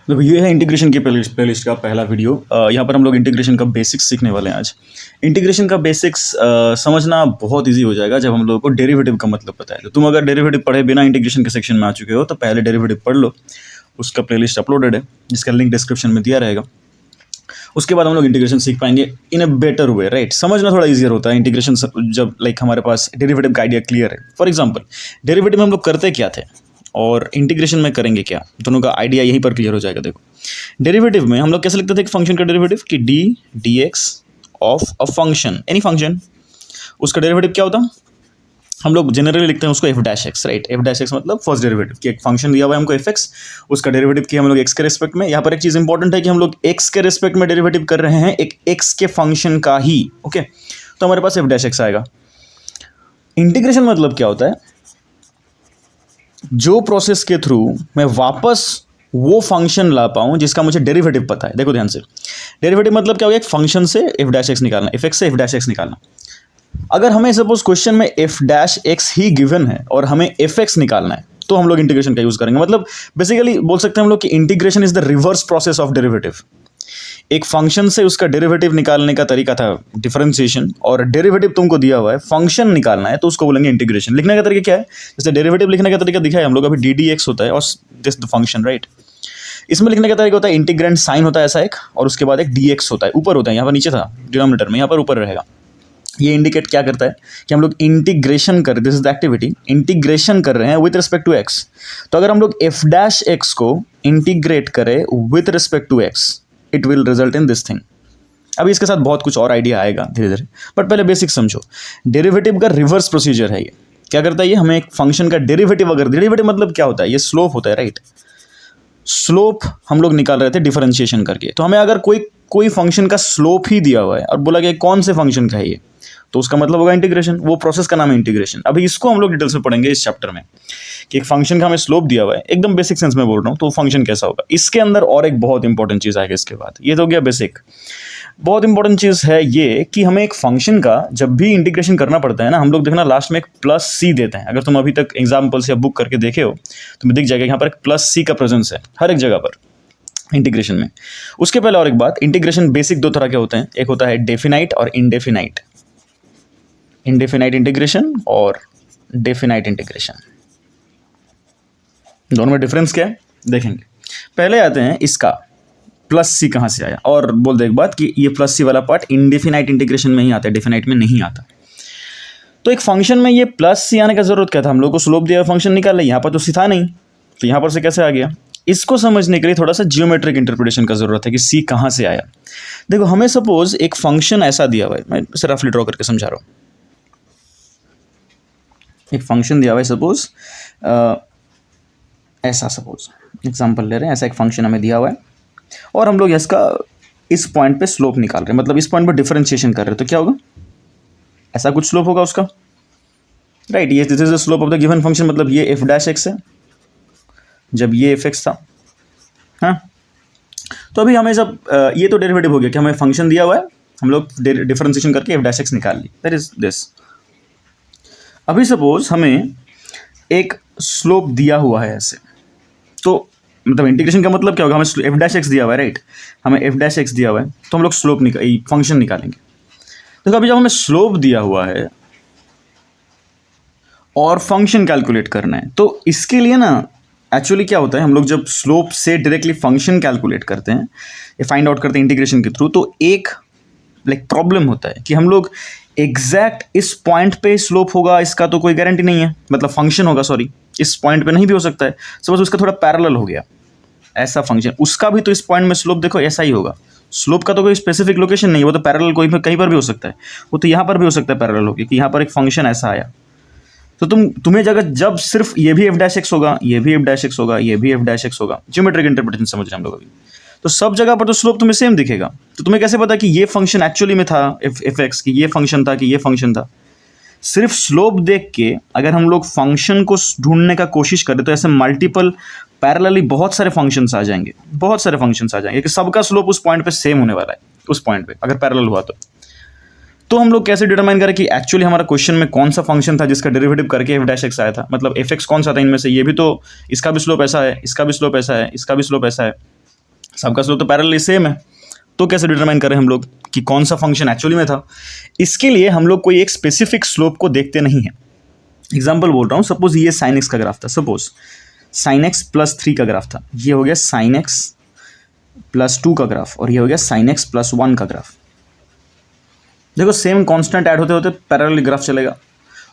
देखो ये है इंटीग्रेशन की प्लेलिस्ट का पहला वीडियो। यहाँ पर हम लोग इंटीग्रेशन का बेसिक्स सीखने वाले हैं आज। इंटीग्रेशन का बेसिक्स समझना बहुत इजी हो जाएगा जब हम लोगों को डेरिवेटिव का मतलब पता है। तो तुम अगर डेरिवेटिव पढ़े बिना इंटीग्रेशन के सेक्शन में आ चुके हो तो पहले डेरिवेटिव पढ़ लो, उसका प्लेलिस्ट अपलोडेड है जिसका लिंक डिस्क्रिप्शन में दिया रहेगा। उसके बाद हम लोग इंटीग्रेशन सीख पाएंगे इन अ बेटर वे, राइट। समझना थोड़ा इजियर होता है इंटीग्रेशन जब हमारे पास डेरिवेटिव का आइडिया क्लियर है। फॉर एग्जांपल डेरिवेटिव में हम लोग करते क्या थे और इंटीग्रेशन में करेंगे क्या, दोनों का आइडिया यहीं पर क्लियर हो जाएगा। देखो डेरिवेटिव में हम लोग कैसे लिखते थे एक फंक्शन का डेरिवेटिव कि D D x of a function, any function, उसका डेरिवेटिव क्या होता, हम लोग जनरली लिखते हैं उसको F dash x, right. F dash x मतलब फर्स्ट डेरिवेटिव कि एक फंक्शन दिया हुआ है हमको एफ एक्स, उसका डेरिवेटिव किया हम लोग एक्स के रिस्पेक्ट में। यहाँ पर एक चीज़ इंपॉर्टेंट है कि हम लोग एक्स के रिस्पेक्ट में डेरिवेटिव कर रहे हैं एक एक्स के फंक्शन का ही, ओके। तो हमारे पास एफ डैश एक्स आएगा। इंटीग्रेशन मतलब क्या होता है, जो प्रोसेस के थ्रू मैं वापस वो फंक्शन ला पाऊँ जिसका मुझे डेरिवेटिव पता है। देखो ध्यान से, डेरिवेटिव मतलब क्या हो गया, एक फंक्शन से एफ डैश एक्स निकालना, एफ एक्स से एफ डैश एक्स निकालना। अगर हमें सपोज क्वेश्चन में एफ डैश एक्स ही गिवन है और हमें एफ एक्स निकालना है तो हम लोग इंटीग्रेशन का यूज करेंगे। मतलब बेसिकली बोल सकते हैं हम लोग कि integration is the reverse process of derivative. एक फंक्शन से उसका डेरिवेटिव निकालने का तरीका था डिफरेंशिएशन, और डेरिवेटिव तुमको दिया हुआ है, फंक्शन निकालना है तो उसको बोलेंगे इंटीग्रेशन। लिखने का तरीका क्या है, जैसे डेरिवेटिव लिखने का तरीका दिखा है हम लोग अभी, डी डी एक्स होता है और दिस द फंक्शन, राइट। इसमें लिखने का तरीका होता है इंटीग्रेंड साइन होता है ऐसा एक, और उसके बाद एक डी एक्स होता है, ऊपर होता है, यहाँ पर नीचे था डिनोमिनेटर में, यहाँ पर ऊपर रहेगा। ये इंडिकेट क्या करता है कि हम लोग इंटीग्रेशन कर, this is the activity, integration कर रहे हैं विथ रिस्पेक्ट टू एक्स। तो अगर हम लोग एफ डैश एक्स को इंटीग्रेट करें with respect to X, it will result in this thing. अभी इसके साथ बहुत कुछ और आइडिया आएगा धीरे धीरे, बट पहले बेसिक समझो। डेरिवेटिव का रिवर्स प्रोसीजर है ये। क्या करता है ये, हमें एक फंक्शन का डेरिवेटिव, अगर डेरिवेटिव मतलब क्या होता है, ये स्लोप होता है, राइट। स्लोप हम लोग निकाल रहे थे डिफरेंशिएशन करके, तो हमें अगर कोई फंक्शन का स्लोप ही दिया हुआ है और बोला गया कौन से फंक्शन का है ये, तो उसका मतलब होगा इंटीग्रेशन। वो प्रोसेस का नाम है इंटीग्रेशन। अभी इसको हम लोग डिटेल्स में पढ़ेंगे इस चैप्टर में कि एक फंक्शन का हमें स्लोप दिया हुआ है, एकदम बेसिक सेंस में बोल रहा हूँ, तो फंक्शन कैसा होगा। इसके अंदर और एक बहुत इंपॉर्टेंट चीज़ आएगा इसके बाद। ये तो हो गया बेसिक। बहुत इंपॉर्टेंट चीज़ है ये कि हमें एक फंक्शन का जब भी इंटीग्रेशन करना पड़ता है ना, हम लोग देखना लास्ट में एक प्लस सी देते हैं। अगर तुम अभी तक एग्जाम्पल्स या बुक करके देखे हो तो दिख जाएगा यहाँ पर एक प्लस सी का प्रेजेंस है हर एक जगह पर इंटीग्रेशन में। उसके पहले और एक बात, इंटीग्रेशन बेसिक दो तरह के होते हैं, एक होता है डेफिनाइट और इनडेफिनाइट। इनडेफिनाइट इंटीग्रेशन और डेफिनाइट इंटीग्रेशन, दोनों में डिफरेंस क्या है देखेंगे। पहले आते हैं इसका प्लस सी कहाँ से आया, और बोल दो एक बात कि ये प्लस सी वाला पार्ट इनडेफिनाइट इंटीग्रेशन में ही आता है, डेफिनाइट में नहीं आता। तो एक फंक्शन में ये प्लस सी आने का जरूरत क्या था, हम लोग को स्लोप दिया फंक्शन निकाल ले, यहाँ पर तो सी था नहीं, तो यहाँ पर से कैसे आ गया। इसको समझने के लिए थोड़ा सा जियोमेट्रिक इंटरप्रिटेशन का जरूरत है कि सी कहाँ से आया। देखो हमें सपोज एक फंक्शन ऐसा दिया हुआ है, मैं इसे रफली ड्रॉ करके समझा रहा हूँ। एक फंक्शन दिया हुआ है सपोज ऐसा, सपोज एग्जांपल ले रहे हैं, ऐसा एक फंक्शन हमें दिया हुआ है और हम लोग इसका इस पॉइंट पे स्लोप निकाल रहे हैं, मतलब इस पॉइंट पे डिफरेंशिएशन कर रहे हैं, तो क्या होगा, ऐसा कुछ स्लोप होगा उसका, राइट। ये this is the slope of the given function, मतलब ये एफ डैश एक्स है जब ये एफ एक्स था, हाँ। तो अभी हमें सब ये तो डेरिवेटिव हो गया कि हमें फंक्शन दिया हुआ है, हम लोग डिफरेंशिएशन करके एफ डैश एक्स निकाल ली, दैट इज दिस। अभी सपोज हमें एक स्लोप दिया हुआ है ऐसे, तो मतलब इंटीग्रेशन का मतलब क्या होगा, हमें एफ डैश एक्स दिया हुआ है, राइट। हमें एफ डैश एक्स दिया हुआ है तो हम लोग स्लोप फंक्शन निकालेंगे। तो अभी जब हमें स्लोप दिया हुआ है और फंक्शन कैलकुलेट करना है, तो इसके लिए ना एक्चुअली क्या होता है, हम लोग जब स्लोप से डायरेक्टली फंक्शन कैलकुलेट करते हैं, ये फाइंड आउट करते हैं इंटीग्रेशन के थ्रू, तो एक प्रॉब्लम होता है कि हम लोग एग्जैक्ट इस पॉइंट पे स्लोप होगा इसका तो कोई गारंटी नहीं है, मतलब फंक्शन होगा, सॉरी, इस पॉइंट पे नहीं भी हो सकता है। सपोज उसका थोड़ा पैरेलल हो गया ऐसा फंक्शन, उसका भी तो इस पॉइंट में स्लोप देखो ऐसा ही होगा। स्लोप का तो कोई स्पेसिफिक लोकेशन नहीं है, वो तो पैरेलल कोई कहीं पर भी हो सकता है, वो तो यहाँ पर भी हो सकता है पैरेलल होगी कि यहाँ पर एक फंक्शन ऐसा आया, तो तुम्हें जब सिर्फ ये भी एफ डैश एक्स होगा, ये भी एफ डैश एक्स होगा, ये भी एफ डैश एक्स होगा, ज्योमेट्रिक इंटरप्रिटेशन समझ रहे हैं हम लोग अभी, तो सब जगह पर तो स्लोप तुम्हें सेम दिखेगा। तो तुम्हें कैसे पता कि ये फंक्शन एक्चुअली में था एफ एक्स की, ये फंक्शन था कि ये फंक्शन था। सिर्फ स्लोप देख के अगर हम लोग फंक्शन को ढूंढने का कोशिश करें तो ऐसे मल्टीपल पैरेलली बहुत सारे फंक्शंस आ जाएंगे, बहुत सारे फंक्शंस आ जाएंगे कि सबका स्लोप उस पॉइंट पे सेम होने वाला है, उस पॉइंट पे अगर पैरेलल हुआ तो हम लोग कैसे डिटरमाइन करें कि एक्चुअली हमारा क्वेश्चन में कौन सा फंक्शन था जिसका डेरिवेटिव करके एफ डैश एक्स आया था, मतलब एफ एक्स कौन सा था इनमें से, ये भी तो, इसका भी स्लोप ऐसा है, इसका भी स्लोप ऐसा है, इसका भी स्लोप ऐसा है, सबका स्लोप तो पैरेलली सेम है, तो कैसे डिटरमाइन करें हम लोग कि कौन सा फंक्शन एक्चुअली में था? इसके लिए हम लोग कोई एक स्पेसिफिक स्लोप को देखते नहीं है। एग्जाम्पल बोल रहा हूँ, सपोज ये साइन एक्स का ग्राफ था, सपोज साइन एक्स प्लस 3 का ग्राफ था, ये हो गया साइन एक्स प्लस 2 का ग्राफ, और ये हो गया साइन एक्स प्लस 1 का ग्राफ। देखो सेम कांस्टेंट ऐड होते होते पैरेलल ग्राफ चलेगा,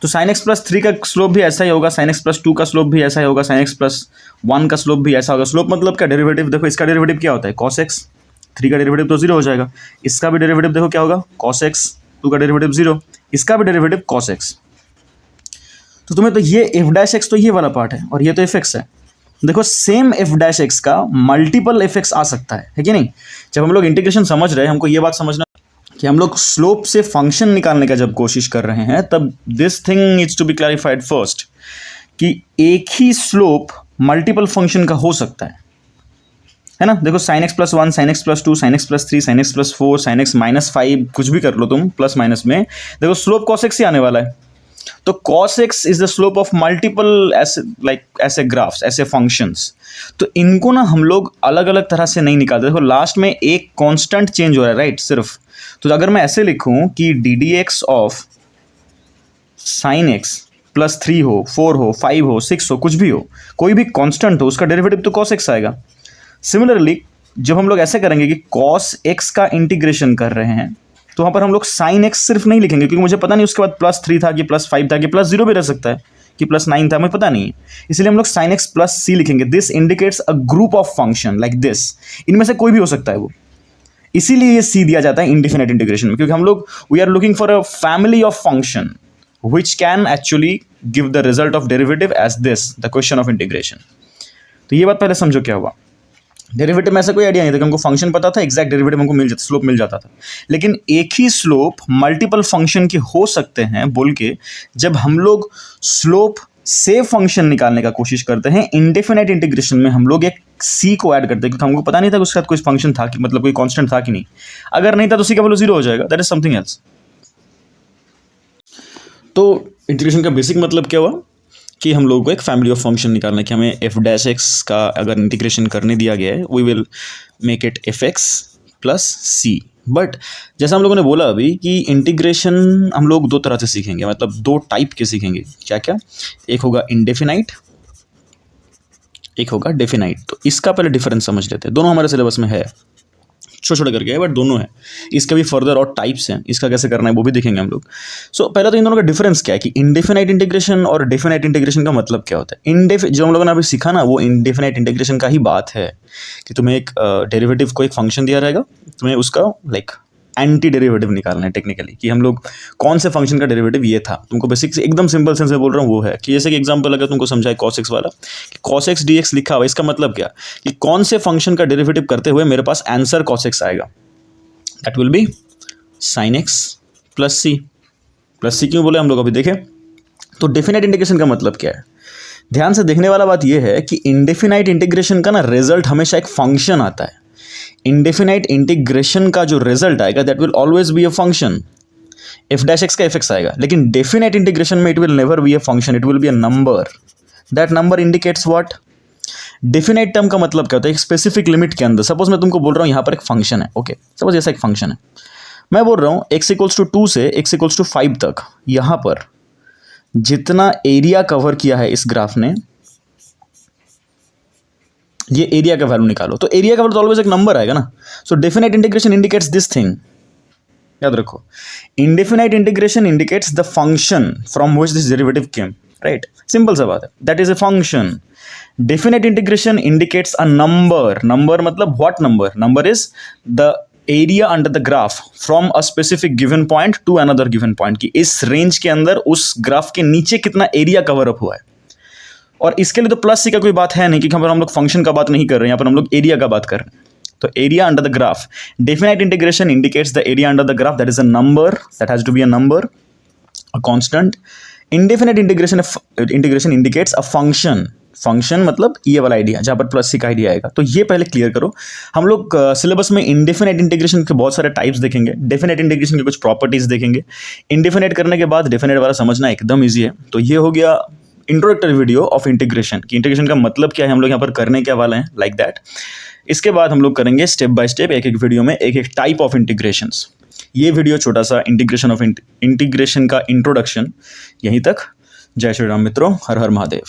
तो साइन एक्स प्लस 3 का स्लोप भी ऐसा ही होगा, साइन एक्स प्लस 2 का स्लोप भी ऐसा ही होगा, साइन एक्स प्लस 1 का स्लोप भी ऐसा होगा। स्लोप मतलब क्या? डेरिवेटिव। देखो इसका डेरिवेटिव क्या होता है? कॉस एक्स, 3 का डेरिवेटिव तो 0 हो जाएगा, इसका भी डेरिवेटिव देखो क्या होगा? कॉस एक्स, 2 का डेरिवेटिव 0, इसका भी डेरिवेटिव कॉस एक्स। तो तुम्हें तो ये एफ डैश एक्स तो ये वाला पार्ट है, और ये तो एफ एक्स है। देखो सेम एफ डैश एक्स का मल्टीपल एफ एक्स आ सकता है कि नहीं? जब हम लोग इंटीग्रेशन समझ रहे हैं, हमको ये बात समझना कि हम लोग स्लोप से फंक्शन निकालने का जब कोशिश कर रहे हैं, तब this thing needs to be clarified first कि एक ही स्लोप मल्टीपल फंक्शन का हो सकता है ना? देखो sine x plus 1, sine x plus 2, sine x plus 3, sine x plus 4, sine x minus 5, कुछ भी कर लो तुम प्लस माइनस में, देखो स्लोप कॉस एक्स ही आने वाला है। तो cos x is the slope of multiple ऐसे ग्राफ्स, ऐसे फंक्शंस। तो इनको ना हम लोग अलग अलग तरह से नहीं निकालते। देखो लास्ट में एक कांस्टेंट चेंज हो रहा है, राइट? सिर्फ तो अगर मैं ऐसे लिखूं कि D D x of sine x plus 3 हो, 4 हो, 5 हो, 6 हो, कुछ भी हो, कोई भी कांस्टेंट हो, उसका डेरिवेटिव तो cos x आएगा। सिमिलरली जब हम लोग ऐसे करेंगे कि cos x का इंटीग्रेशन कर रहे हैं, तो वहाँ पर हम लोग साइन एक्स सिर्फ नहीं लिखेंगे, क्योंकि मुझे पता नहीं उसके बाद प्लस 3 था कि प्लस 5 था कि प्लस 0 भी रह सकता है कि प्लस 9 था, मुझे पता नहीं है। इसलिए हम लोग साइन एक्स प्लस सी लिखेंगे। This indicates a group of function like this, इनमें से कोई भी हो सकता है वो, इसीलिए ये सी दिया जाता है इंडिफिनिट इंटीग्रेशन में, क्योंकि हम लोग we are looking for a family of function which can actually give the result of derivative as this the question of integration. तो ये बात पहले समझो क्या हुआ। डेरिवेटिव में ऐसा कोई आइडिया नहीं था कि हमको फंक्शन पता था, एग्जैक्ट डेरिवेटिव हमको मिल जाता, स्लोप मिल जाता था। लेकिन एक ही स्लोप मल्टीपल फंक्शन के हो सकते हैं बोल के जब हम लोग स्लोप से फंक्शन निकालने का कोशिश करते हैं, इंडेफिनाइट इंटीग्रेशन में हम लोग एक सी को ऐड करते हैं, क्योंकि हमको पता नहीं था कि उसके साथ कोई फंक्शन था कि मतलब कोई कांस्टेंट था कि नहीं। अगर नहीं था तो सी का वैल्यू 0 हो जाएगा, दैट इज समथिंग एल्स। तो इंटीग्रेशन का बेसिक मतलब क्या हुआ कि हम लोगों को एक फैमिली ऑफ फंक्शन निकालना है कि हमें एफ डैश एक्स का अगर इंटीग्रेशन करने दिया गया है, we will make it F X plus C. But जैसा हम लोगों ने बोला अभी कि इंटीग्रेशन हम लोग 2 तरह से सीखेंगे, मतलब 2 टाइप के सीखेंगे। क्या क्या? एक होगा इंडेफिनाइट, एक होगा डेफिनाइट। तो इसका पहले डिफरेंस समझ लेते हैं। दोनों हमारे सिलेबस में है, छोटे छोटे करके है, बट दोनों है। इसका भी फर्दर और टाइप्स हैं, इसका कैसे करना है वो भी देखेंगे हम लोग। सो पहले तो इन दोनों का डिफरेंस क्या है कि इंडेफिनाइट इंटीग्रेशन और डेफिनाइट इंटीग्रेशन का मतलब क्या होता है। जो हम लोगों ने अभी सीखा ना, वो इंडेफिनाइट इंटीग्रेशन का ही बात है कि तुम्हें एक डेरिवेटिव को एक फंक्शन दिया रहेगा, तुम्हें उसका एंटी डेरिवेटिव निकालना है टेक्निकली, कि हम लोग कौन से फंक्शन का डेरिवेटिव ये था। तुमको बेसिक एकदम सिंपल सेंस में बोल रहा हूँ वो है कि जैसे कि एग्जांपल अगर तुमको समझाए cos x वाला, कि cos x dx लिखा हुआ, इसका मतलब क्या कि कौन से फंक्शन का डेरिवेटिव करते हुए मेरे पास आंसर cos x आएगा, that will be sin x plus C. Plus C क्यों बोले हम लोग अभी देखें। तो डेफिनाइट इंटीग्रेशन का मतलब क्या है, ध्यान से देखने वाला बात यह है कि इंडेफिनाइट इंटीग्रेशन का ना रिजल्ट हमेशा एक फंक्शन आता है। इंडेफिनाइट इंटीग्रेशन का जो रिजल्ट आएगा that will always be a function, F dash x का एफ एक्स आएगा। लेकिन डेफिनाइट इंटीग्रेशन में it will never be a function, it will be a number. That number indicates what. Definite term का मतलब क्या होता है, एक स्पेसिफिक लिमिट के अंदर। सपोज मैं तुमको बोल रहा हूँ यहाँ पर एक फंक्शन है, ओके, सपोज ऐसा एक फंक्शन है, मैं बोल रहा हूँ x इक्वल्स टू 2 से x इक्वल्स टू 5 तक यहाँ पर जितना एरिया कवर किया है इस ग्राफ ने, ये एरिया का वैल्यू निकालो। तो एरिया का वैल्यू तो ऑलवेज एक नंबर आएगा ना। So definite integration indicates this thing, याद रखो। Indefinite integration indicates the function from which this derivative came, right? Simple सा बात है, that is a function. Definite integration indicates a number. Number मतलब what number? Number is the area under the graph from a specific given point to another given point, की इस range के अंदर उस graph के नीचे कितना एरिया कवर अप हुआ है। और इसके लिए तो प्लस सी का कोई बात है नहीं, क्योंकि हम लोग फंक्शन का बात नहीं कर रहे हैं, यहाँ पर हम लोग एरिया का बात कर रहे हैं। तो area under the graph, definite integration indicates the area under the graph, that is a number, that has to be a number, a constant. Indefinite integration indicates a function. Function मतलब ये वाला idea जहाँ पर plus सी का idea आएगा। तो ये पहले क्लियर करो। हम लोग सिलेबस में इंडेफिनाइट इंटीग्रेशन के बहुत सारे टाइप्स देखेंगे, डेफिनाइट इंटीग्रेशन की कुछ प्रॉपर्टीज देखेंगे। इंडेफिनाइट करने के बाद डेफिनाइट वाला समझना एकदम ईजी है। तो ये हो गया इंट्रोडक्टरी वीडियो ऑफ इंटीग्रेशन कि इंटीग्रेशन का मतलब क्या है, हम लोग यहाँ पर करने क्या वाले हैं, लाइक दैट। इसके बाद हम लोग करेंगे स्टेप बाय स्टेप एक एक वीडियो में एक एक टाइप ऑफ इंटीग्रेशंस। ये वीडियो छोटा सा इंटीग्रेशन का इंट्रोडक्शन, यहीं तक। जय श्री राम मित्रों, हर हर महादेव।